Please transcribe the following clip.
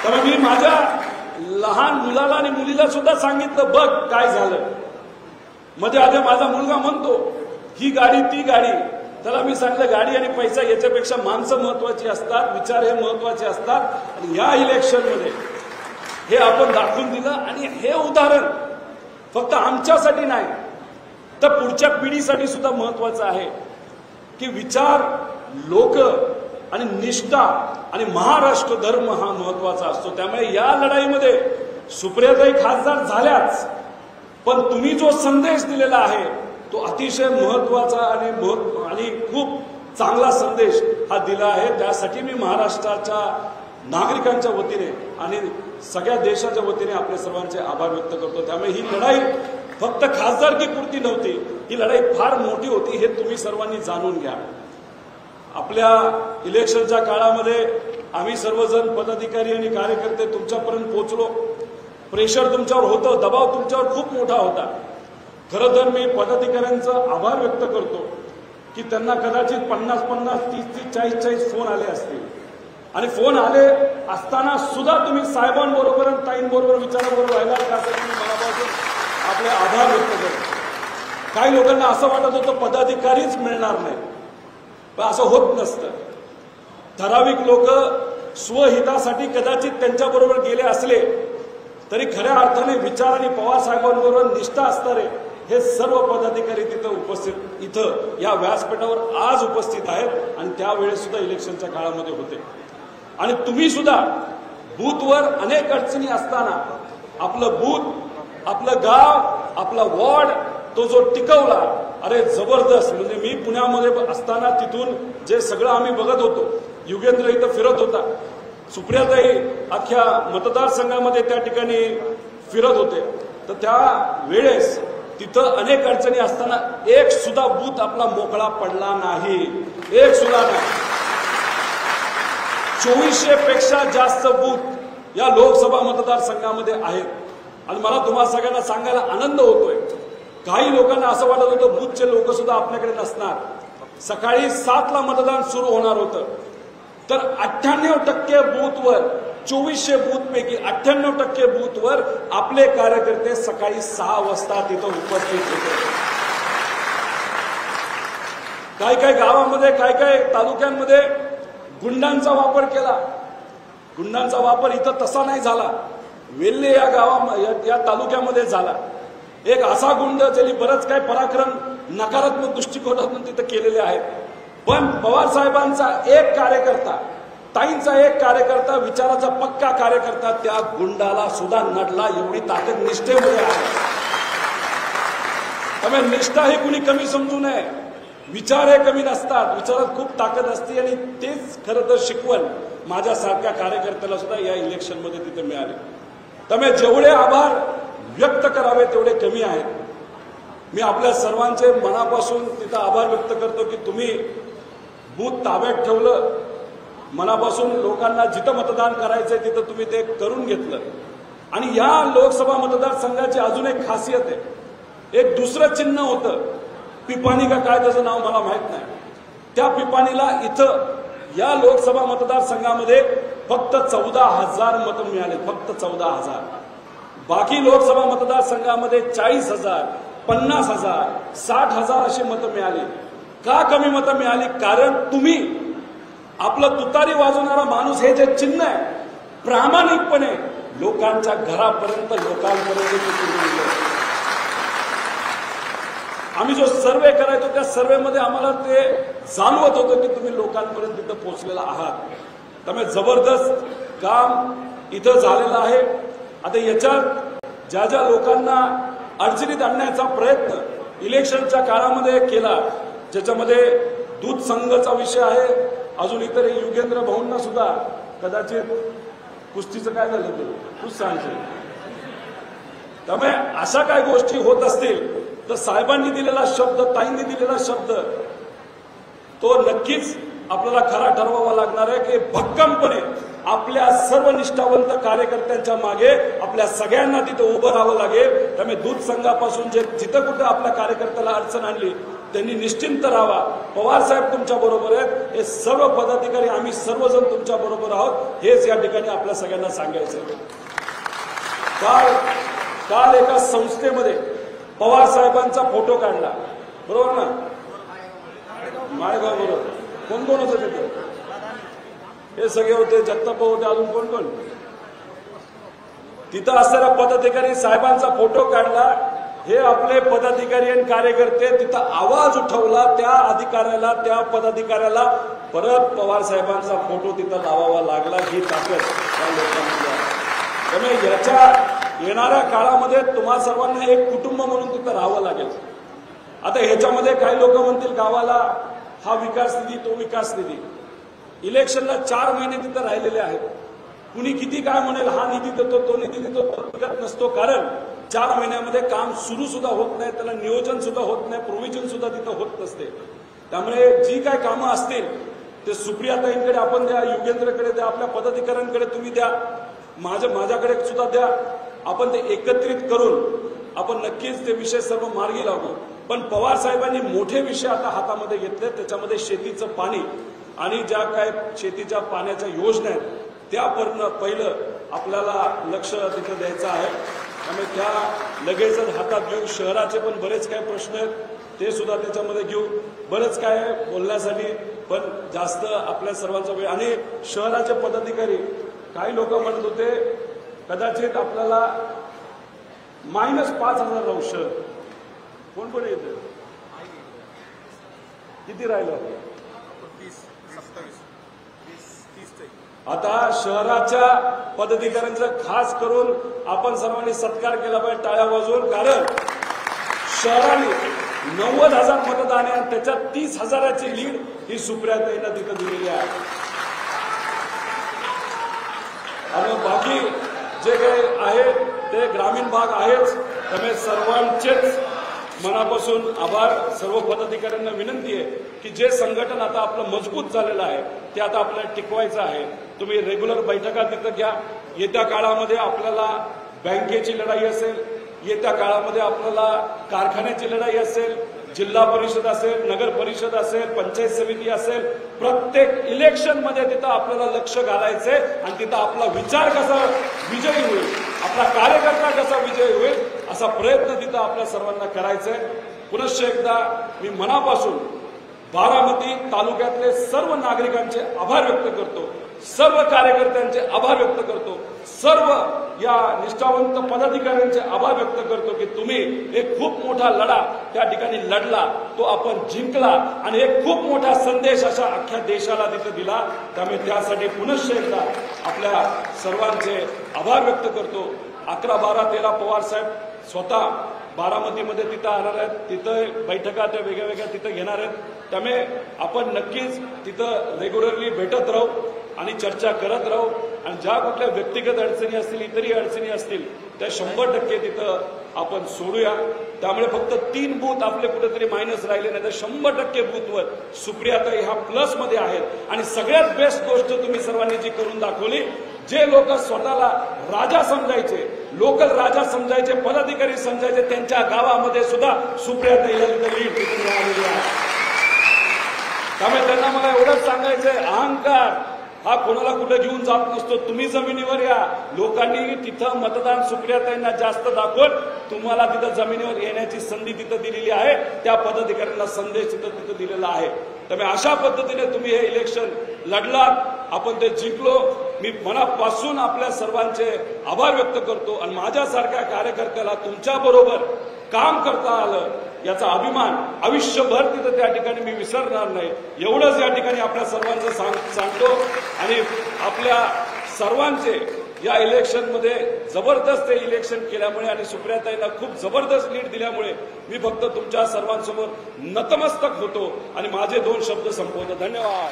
तर मी माझ्या लहान मुलाला आणि मुलीला सुद्धा सांगितलं, बघ काय झालं. मध्ये आधी माझा मुलगा म्हणतो ही गाडी ती गाडी. त्याला मी सांगितलं, गाडी आणि पैसा याच्यापेक्षा माणसं महत्वाची असतात, विचार हे महत्वाचे असतात. आणि या इलेक्शनमध्ये हे आपण दाखवून दिलं. आणि हे उदाहरण फक्त आमच्यासाठी नाही तर पुढच्या पिढीसाठी सुद्धा महत्वाचं आहे की विचार, लोक आणि निष्ठा आणि महाराष्ट्र धर्म हा महत्वाचा असतो. त्यामुळे या लढाईमध्ये सुप्रियाताई खासदार झाल्याच, पण तुम्ही जो संदेश दिलेला आहे तो अतिशय महत्वाचा आणि खूप चांगला संदेश हा दिला आहे. त्यासाठी मी महाराष्ट्राच्या नागरिकांच्या वतीने आणि सगळ्या देशाच्या वतीने आपल्या सर्वांचे आभार व्यक्त करतो. त्यामुळे ही लढाई फक्त खासदारकीपुरती नव्हती, ही लढाई फार मोठी होती, हे तुम्ही सर्वांनी जाणून घ्या. आपल्या इलेक्शनच्या काळामध्ये आम्ही सर्वजण पदाधिकारी आणि कार्यकर्ते तुमच्यापर्यंत पोहोचलो. प्रेशर तुमच्यावर होतं, दबाव तुमच्यावर खूप मोठा होता. खरं तर मी पदाधिकाऱ्यांचा आभार व्यक्त करतो की त्यांना कदाचित 50-50, 30-30, 40-40 फोन आले असतील. आणि फोन आले असताना सुद्धा तुम्ही साहेबांबरोबर आणि ताईंबरोबर विचाराबरोबर राहिला, त्यासाठी मी मनापासून आपले आभार व्यक्त करतो. काही लोकांना असं वाटत होतं पदाधिकारीच मिळणार नाही, पण असं होत नसतं. ठराविक लोक स्वहितासाठी कदाचित त्यांच्याबरोबर गेले असले तरी खऱ्या अर्थाने विचार आणि पवार साहेबांबरोबर निष्ठा असणारे हे सर्व पदाधिकारी तिथं उपस्थित, इथं या व्यासपीठावर आज उपस्थित आहेत आणि त्यावेळेस सुद्धा इलेक्शनच्या काळामध्ये होते. आणि तुम्ही सुद्धा बूथवर अनेक अडचणी असताना आपलं बूथ, आपलं गाव, आपला वॉर्ड तो जो टिकवला, अरे जबरदस्त. म्हणजे मी पुण्यामध्ये असताना तिथून जे सगळं आम्ही बघत होतो, युगेंद्र इथं फिरत होता, सुप्रियाताई अख्ख्या मतदारसंघामध्ये त्या ठिकाणी फिरत होते, तर त्या वेळेस तिथं अनेक अडचणी असताना एक सुद्धा बूथ आपला मोकळा पडला नाही, एक सुद्धा नाही. 2400 पेक्षा जास्त बूथ या लोकसभा मतदारसंघामध्ये आहेत. आणि मला तुम्हाला सगळ्यांना सांगायला आनंद होतोय, काही लोकांना असं वाटत होतं बूथचे लोक सुद्धा आपल्याकडे नसणार. सकाळी 7ला मतदान सुरू होणार होतं, तर 98% बूथवर, 2400 बूथपैकी 98% बूथवर आपले कार्यकर्ते सकाळी 6 वाजता तिथं उपस्थित होते. काय गावामध्ये, काय तालुक्यांमध्ये गुंडांचा वापर केला. गुंडांचा वापर इथं तसा नाही झाला, वेल्हे या तालुक्यामध्ये झाला. एक असा गुंड ज्यांनी बरंच काय पराक्रम नकारात्मक दृष्टिकोनातून तिथं केलेले आहेत. पण पवार साहेबांचा एक कार्यकर्ता, ताईंचा एक कार्यकर्ता, विचाराचा पक्का कार्यकर्ता त्या गुंडाला सुद्धा नडला. एवढी ताकद निष्ठेमध्ये आहे. त्यामुळे निष्ठा ही कुणी कमी समजू नये, विचार हे कमी नसतात, विचारात खूप ताकद असते. आणि तेच खरं तर शिकवण माझ्यासारख्या कार्यकर्त्याला सुद्धा या इलेक्शनमध्ये तिथे मिळाले. त्यामुळे जेवढे आभार व्यक्त करावे तेवढे कमी आहेत. मी आपल्या सर्वांचे मनापासून तिथं आभार व्यक्त करतो की तुम्ही बूथ ताब्यात ठेवलं, मनापासून लोकांना जिथं मतदान करायचंय तिथं तुम्ही ते करून घेतलं. आणि या लोकसभा मतदारसंघाची अजून एक खासियत आहे, एक दुसरं चिन्ह होतं, पिपाणी का काय त्याचं नाव मला माहित नाही. त्या पिपाणीला इथं या लोकसभा मतदारसंघामध्ये फक्त 14,000 मतं मिळाले, फक्त 14,000. बाकी लोकसभा मतदारसंघामध्ये 40,000, 50,000, 60,000 अशी मतं मिळाली. का कमी मतं मिळाली? कारण तुम्ही आपलं तुतारी वाजवणारा माणूस हे जे चिन्ह आहे प्रामाणिकपणे लोकांच्या घरापर्यंत, लोकांपर्यंत आम्ही जो सर्वे करायचो त्या सर्वेमध्ये आम्हाला ते जाणवत होतं की तुम्ही लोकांपर्यंत तिथं पोहोचलेला आहात. त्यामुळे जबरदस्त काम इथं झालेलं आहे. आता याच्यात ज्या ज्या लोकांना अडचणीत आणण्याचा प्रयत्न इलेक्शनच्या काळामध्ये केला, ज्याच्यामध्ये दूध संघाचा विषय आहे, अजून इतर युगेंद्र भाऊंना सुद्धा कदाचित कुस्तीचं काय झालं तूच सांगशील. त्यामुळे अशा काय गोष्टी होत असतील तर साहेबांनी दिलेला शब्द, ताईंनी दिलेला शब्द तो नक्कीच आपल्याला खरा ठरवावा लागणार आहे की भक्कमपणे आपल्या सर्व निष्ठावंत कार्यकर्त्यांच्या मागे आपल्या सगळ्यांना तिथे उभं राहावं लागेल. त्यामुळे दूध संघापासून जे जिथं कुठं आपल्या कार्यकर्त्याला अडचण आणली त्यांनी निश्चिंत राहावा. पवार साहेब तुमच्या बरोबर आहेत, हे सर्व पदाधिकारी आम्ही सर्वजण तुमच्या बरोबर आहोत, हेच या ठिकाणी आपल्या सगळ्यांना सांगायचं. काल एका संस्थेमध्ये पवार साहेबांचा फोटो काढला, बरोबर ना, माळेगाव बरोबर. कोण कोण होतं तिथे? हे सगळे होते, जगताप होते, अजून कोण कोण? तिथं असलेल्या पदाधिकारी साहेबांचा फोटो काढला. हे आपले पदाधिकारी आणि कार्यकर्ते तिथं आवाज उठवला, त्या अधिकाऱ्याला, त्या पदाधिकाऱ्याला परत पवार साहेबांचा फोटो तिथं लावावा लागला. ही ताकद त्या लोकांची आहे. त्यामुळे याच्या येणाऱ्या काळामध्ये तुम्हा सर्वांना एक कुटुंब म्हणून तिथं राहावं लागेल. आता ह्याच्यामध्ये काही लोक म्हणतील गावाला हा विकास निधी, तो विकास निधी. इलेक्शनला 4 महिने तिथं राहिलेले आहेत. कुणी किती काय म्हणेल, हा निधी देतो, तो निधी देतो, तो विकत नसतो. कारण 4 महिन्यामध्ये काम सुरू सुद्धा होत नाही, त्याला नियोजन सुद्धा होत नाही, प्रोव्हिजन सुद्धा तिथं होत नसते. त्यामुळे जी काय कामं असतील ते सुप्रियाताईंकडे आपण द्या, युगेंद्रकडे द्या, आपल्या पदाधिकाऱ्यांकडे तुम्ही द्या, माझ्याकडे सुद्धा द्या. आपण ते एकत्रित करून आपण नक्कीच ते विषय सर्व मार्गी लावू. पण पवार साहेबांनी मोठे विषय आता हातामध्ये घेतले, त्याच्यामध्ये शेतीचं पाणी आणि ज्या काय शेतीच्या पाण्याच्या योजना आहेत त्या पहिलं आपल्याला लक्ष तिथं द्यायचं आहे. त्यामुळे त्या लगेचच हातात घेऊ. शहराचे पण बरेच काही प्रश्न आहेत, ते सुद्धा त्याच्यामध्ये घेऊ. बरंच काय आहे बोलण्यासाठी, पण जास्त आपल्या सर्वांचा वेळ. आणि शहराचे पदाधिकारी, काही लोक म्हणत होते कदाचित आपल्याला -5,000 राहू शहर. कोण कोण येते? किती राहिलं? 30, 27, 30. आता शहराच्या पदाधिकाऱ्यांचा खास करून आपण सर्वांनी सत्कार केला पाहिजे, टाळ्या वाजवून. कारण शहराने 90,000 मतदान आहे आणि त्याच्यात 30,000ची लीड ही सुप्रियाताईंना तिथं दिलेली आहे. आणि बाकी जे काही आहे ते ग्रामीण भाग आहेच. त्यामुळे सर्वांचेच मनापासून आभार. सर्व पदाधिकाऱ्यांना विनंती आहे की जे संघटन आता आपलं मजबूत झालेलं आहे ते आता आपल्याला टिकवायचं आहे. तुम्ही रेग्युलर बैठका तिथं घ्या. येत्या काळामध्ये आपल्याला बँकेची लढाई असेल, येत्या काळामध्ये आपल्याला कारखान्याची लढाई असेल, जिल्हा परिषद असेल, नगर परिषद असेल, पंचायत समिती असेल, प्रत्येक इलेक्शनमध्ये तिथं आपल्याला लक्ष घालायचंय आणि तिथं आपला विचार कसा विजयी होईल, आपला कार्यकर्ता कसा विजयी होईल असा प्रयत्न तिथं आपल्या सर्वांना करायचा आहे. पुनश्च एकदा मी मनापासून बारामती तालुक्यातले सर्व नागरिकांचे आभार व्यक्त करतो, सर्व कार्यकर्त्यांचे आभार व्यक्त करतो, सर्व या निष्ठावंत पदाधिकाऱ्यांचे आभार व्यक्त करतो की तुम्ही एक खूप मोठा लढा त्या ठिकाणी लढला, तो आपण जिंकला आणि एक खूप मोठा संदेश अशा अख्ख्या देशाला तिथं दिला. त्यामुळे त्यासाठी पुनश्च एकदा आपल्या सर्वांचे आभार व्यक्त करतो. 11, 12, 13 पवार साहेब स्वतः बारामतीमध्ये तिथं येणार आहेत, तिथं बैठका त्या वेगळ्या वेगळ्या तिथं घेणार आहेत. त्यामुळे आपण नक्कीच तिथं रेग्युलरली भेटत राहू आणि चर्चा करत राहू आणि ज्या कुठल्या व्यक्तिगत अडचणी असतील, इतरही अडचणी असतील त्या 100% तिथं आपण सोडूया. त्यामुळे फक्त 3 बूथ आपले कुठेतरी मायनस राहिले नाही तर 100% बूथवर सुप्रियाताई ह्या प्लसमध्ये आहेत. आणि सगळ्यात बेस्ट गोष्ट तुम्ही सर्वांनी जी करून दाखवली, जे लोक स्वतःला राजा समजायचे, लोकल राजा समजायचे, पदाधिकारी समजायचे, त्यांच्या गावामध्ये सुद्धा सुप्रियाताईला तिथं लीड तिथून मिळालेली आहे. त्यामुळे त्यांना मला एवढंच सांगायचंय, अहंकार हा कोणाला कुठे घेऊन जात नसतो. तुम्ही जमिनीवर या. लोकांनी तिथं मतदान सुप्रियाताईंना जास्त दाखवून तुम्हाला तिथं जमिनीवर येण्याची संधी तिथं दिलेली आहे. त्या पदाधिकाऱ्यांना संदेश तिथं दिलेला आहे. त्यामुळे अशा पद्धतीने तुम्ही हे इलेक्शन लढलात, आपण ते जिंकलो. मी मनापासून आपल्या सर्वांचे आभार व्यक्त करतो आणि माझ्यासारख्या कार्यकर्त्याला तुमच्याबरोबर काम करता आलं याचा अभिमान आयुष्यभर तिथं त्या ठिकाणी मी विसरणार नाही. एवढंच या ठिकाणी आपल्या सर्वांचं सांगतो आणि आपल्या सर्वांचे या इलेक्शनमध्ये जबरदस्त इलेक्शन केल्यामुळे आणि सुप्रियाताईंना खूप जबरदस्त लीड दिल्यामुळे मी फक्त तुमच्या सर्वांसमोर नतमस्तक होतो आणि माझे 2 शब्द संपवतो. धन्यवाद.